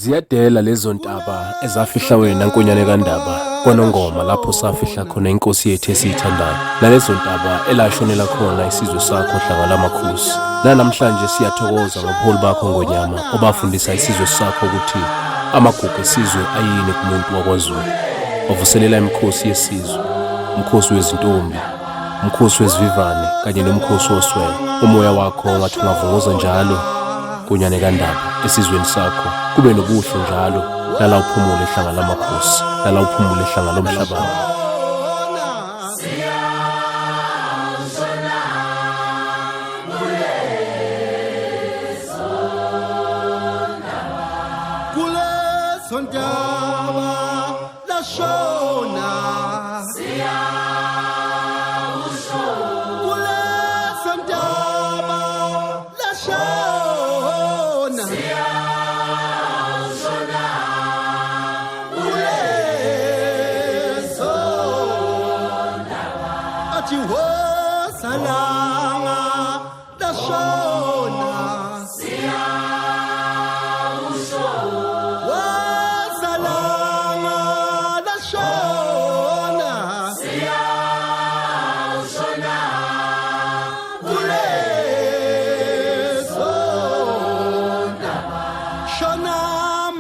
Ziyadela lezo ntaba ezafihla wena Nkonyane kaNdaba kwaNongoma lapho safihla khona inkosi yethu esiyithandayo. Nalezo ntaba elashonela khona isizwe sakho hlanga lamakhosi. Namhlanje siyathokoza ngobuholi bakho Ngonyama obafundisa isizwe sakho ukuthi amagugu esizwe ayini kumuntu wakwaZulu. Wavuselela imikhosi yesizwe, umkhosi wezintombi, umkhosi wezivivane kanye nomkhosi woswele. Umoya wakho ngathi ungavunguza njalo Nkonyane kaNdaba esizweni sakho kube nobuhle njalo lala uphumule ehlanga lamakhosi, lala uphumule ehlanga lomhlaba. Kulezo ntaba lashona kulezo ntaba lashona kulezo athi wosalanga lashona Shona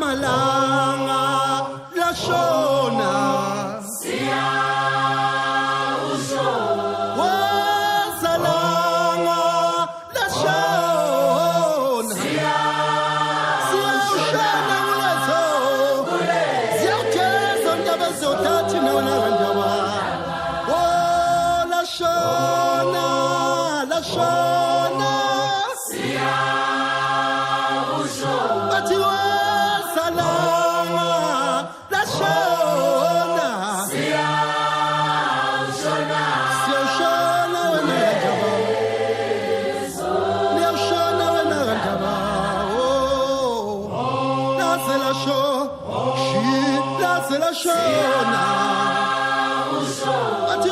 malanga la shona wazalanga la shona siyashona kulezo ziyawujezo ndaba zothathi nona kandaba oh la shona Athi wasalanga lashona siyashona wena kandaba niyashona wena kandaba oh laze lashona athi